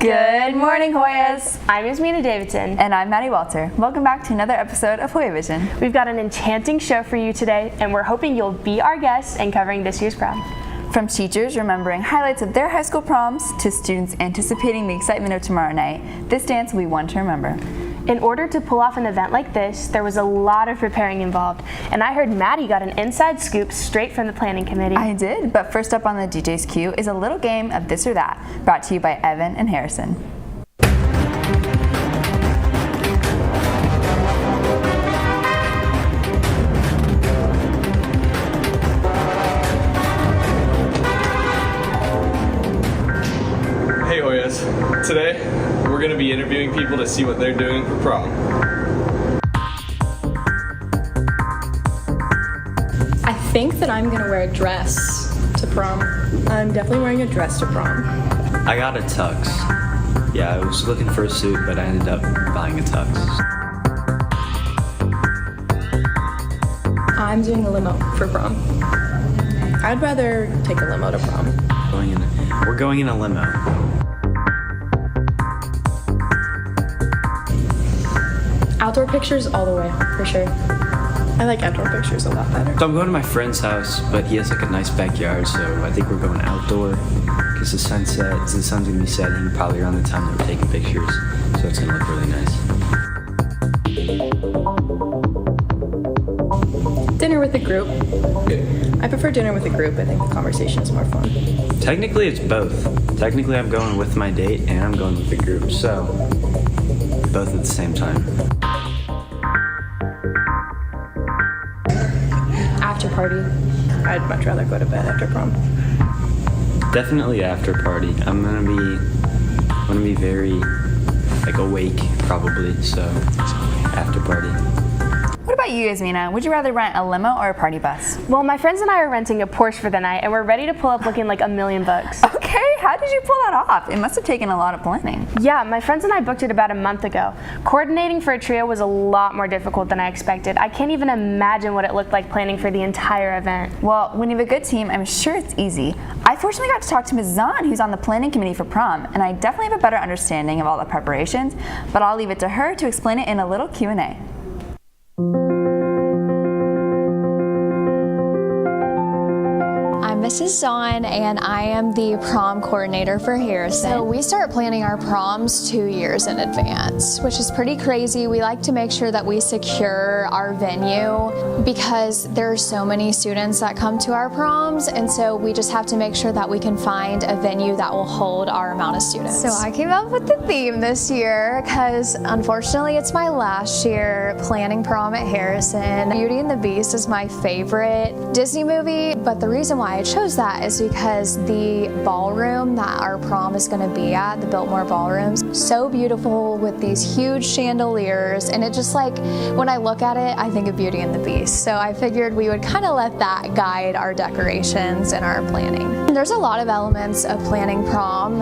Good morning, Hoyas! I'm Yasmina Davidson. And I'm Maddie Walter. Welcome back to another episode of HoyaVision. We've got an enchanting show for you today, and we're hoping you'll be our guest in covering this year's prom. From teachers remembering highlights of their high school proms to students anticipating the excitement of tomorrow night, this dance will be one to remember. In order to pull off an event like this, there was a lot of preparing involved, and I heard Maddie got an inside scoop straight from the planning committee. I did, but first up on the DJ's queue is a little game of this or that, brought to you by Evan and Harrison. Hey Hoyas, today we're going to be interviewing people to see what they're doing for prom. I think that I'm going to wear a dress to prom. I'm definitely wearing a dress to prom. I got a tux. Yeah, I was looking for a suit, but I ended up buying a tux. I'm doing a limo for prom. I'd rather take a limo to prom. We're going in a limo. Outdoor pictures all the way, for sure. I like outdoor pictures a lot better. So I'm going to my friend's house, but he has like a nice backyard, so I think we're going outdoor because the sun's gonna be setting probably around the time that we're taking pictures, so it's gonna look really nice. Dinner with a group. I prefer dinner with a group. I think the conversation is more fun. Technically, it's both. Technically, I'm going with my date and I'm going with the group, so both at the same time. After party. I'd much rather go to bed after prom. Definitely after party. I'm gonna be very like awake probably, so after party. What about you, Yasmina? Would you rather rent a limo or a party bus? Well, my friends and I are renting a Porsche for the night, and we're ready to pull up looking like $1 million. Okay, how did you pull that off? It must have taken a lot of planning. Yeah, my friends and I booked it about a month ago. Coordinating for a trio was a lot more difficult than I expected. I can't even imagine what it looked like planning for the entire event. Well, when you have a good team, I'm sure it's easy. I fortunately got to talk to Ms. Zahn, who's on the planning committee for prom, and I definitely have a better understanding of all the preparations, but I'll leave it to her to explain it in a little Q&A. I'm Mrs. Zahn, and I am the prom coordinator for Harrison. So we start planning our proms 2 years in advance, which is pretty crazy. We like to make sure that we secure our venue because there are so many students that come to our proms, and so we just have to make sure that we can find a venue that will hold our amount of students. So I came up with the theme this year because unfortunately it's my last year planning prom at Harrison. Beauty and the Beast is my favorite Disney movie, but the reason why I chose chose that is because the ballroom that our prom is going to be at, the Biltmore Ballrooms, so beautiful with these huge chandeliers, and it just like, when I look at it, I think of Beauty and the Beast. So I figured we would kind of let that guide our decorations and our planning. There's a lot of elements of planning prom.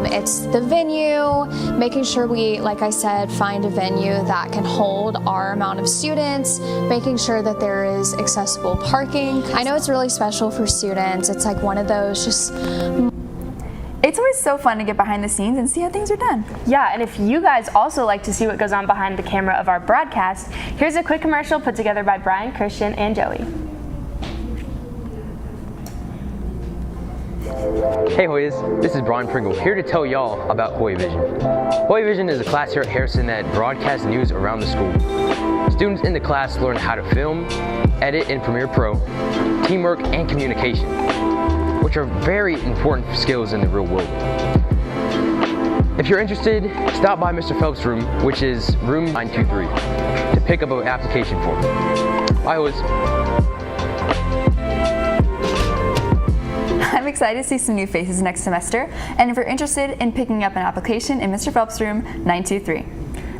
It's the venue, making sure we, like I said, find a venue that can hold our amount of students, making sure that there is accessible parking. I know it's really special for students. It's like one of those just... It's always so fun to get behind the scenes and see how things are done. Yeah, and if you guys also like to see what goes on behind the camera of our broadcast, here's a quick commercial put together by Brian, Christian, and Joey. Hey Hoyas, this is Brian Pringle here to tell y'all about HoyaVision. HoyaVision is a class here at Harrison that broadcasts news around the school. Students in the class learn how to film, edit in Premiere Pro, teamwork, and communication, which are very important skills in the real world. If you're interested, stop by Mr. Phelps' room, which is room 923, to pick up an application form. Bye Hoyas. I'm excited to see some new faces next semester, and if you're interested in picking up an application in Mr. Phelps' room 923.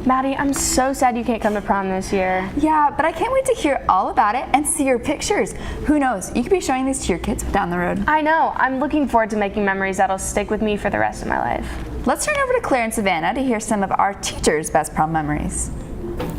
Maddie, I'm so sad you can't come to prom this year. Yeah, but I can't wait to hear all about it and see your pictures. Who knows, you could be showing these to your kids down the road. I know, I'm looking forward to making memories that'll stick with me for the rest of my life. Let's turn over to Claire and Savannah to hear some of our teachers' best prom memories.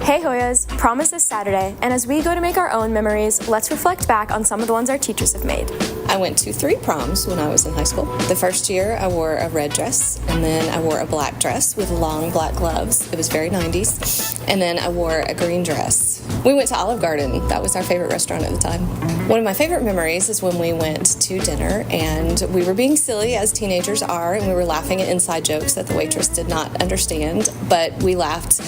Hey Hoyas, prom is this Saturday, and as we go to make our own memories, let's reflect back on some of the ones our teachers have made. I went to 3 proms when I was in high school. The first year I wore a red dress, and then I wore a black dress with long black gloves. It was very 90s. And then I wore a green dress. We went to Olive Garden. That was our favorite restaurant at the time. One of my favorite memories is when we went to dinner and we were being silly as teenagers are, and we were laughing at inside jokes that the waitress did not understand, but we laughed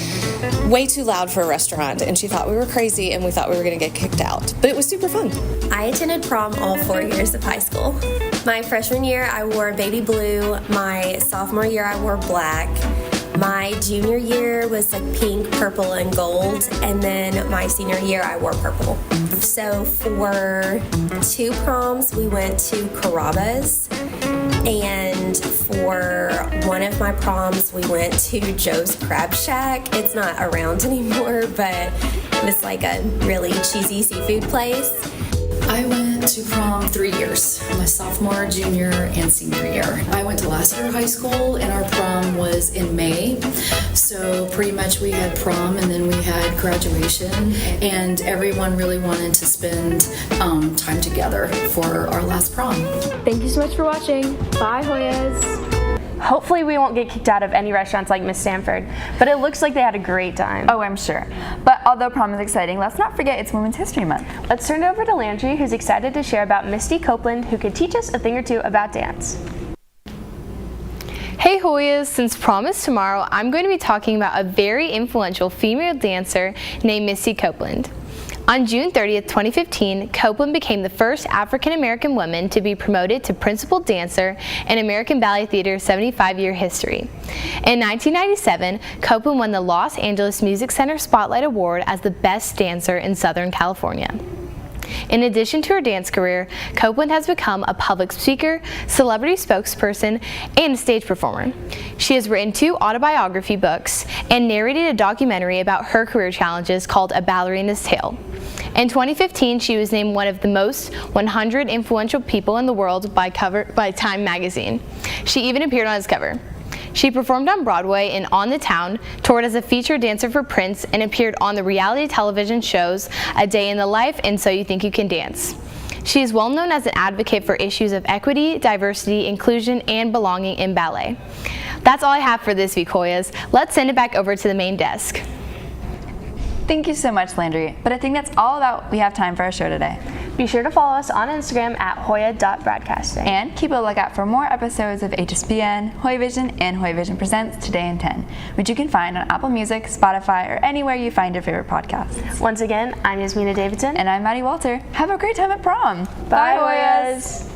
way too loud for a restaurant, and she thought we were crazy and we thought we were going to get kicked out. But it was super fun. I attended prom all 4 years of high school. My freshman year, I wore baby blue. My sophomore year, I wore black. My junior year was like pink, purple, and gold. And then my senior year, I wore purple. So for 2 proms, we went to Carrabba's. And for one of my proms, we went to Joe's Crab Shack. It's not around anymore, but it was like a really cheesy seafood place. I went to prom 3 years, my sophomore, junior, and senior year. I went to last year of high school, and our prom was in May. So pretty much we had prom, and then we had graduation, and everyone really wanted to spend time together for our last prom. Thank you so much for watching. Bye, Hoyas. Hopefully we won't get kicked out of any restaurants like Miss Sanford, but it looks like they had a great time. Oh, I'm sure. But although prom is exciting, let's not forget it's Women's History Month. Let's turn it over to Landry, who's excited to share about Misty Copeland, who could teach us a thing or two about dance. Hey Hoyas, since prom is tomorrow, I'm going to be talking about a very influential female dancer named Misty Copeland. On June 30th, 2015, Copeland became the first African-American woman to be promoted to principal dancer in American Ballet Theater's 75-year history. In 1997, Copeland won the Los Angeles Music Center Spotlight Award as the best dancer in Southern California. In addition to her dance career, Copeland has become a public speaker, celebrity spokesperson, and a stage performer. She has written 2 autobiography books and narrated a documentary about her career challenges called A Ballerina's Tale. In 2015, she was named one of the most 100 influential people in the world by Time magazine. She even appeared on its cover. She performed on Broadway in On the Town, toured as a featured dancer for Prince, and appeared on the reality television shows A Day in the Life and So You Think You Can Dance. She is well known as an advocate for issues of equity, diversity, inclusion, and belonging in ballet. That's all I have for this week, Hoyas. Let's send it back over to the main desk. Thank you so much, Landry. But I think that's all that we have time for our show today. Be sure to follow us on Instagram at hoya.broadcasting. And keep a lookout for more episodes of HSPN, HoyaVision, and HoyaVision Presents Today in 10, which you can find on Apple Music, Spotify, or anywhere you find your favorite podcasts. Once again, I'm Yasmina Davidson. And I'm Maddie Walter. Have a great time at prom. Bye, Hoyas.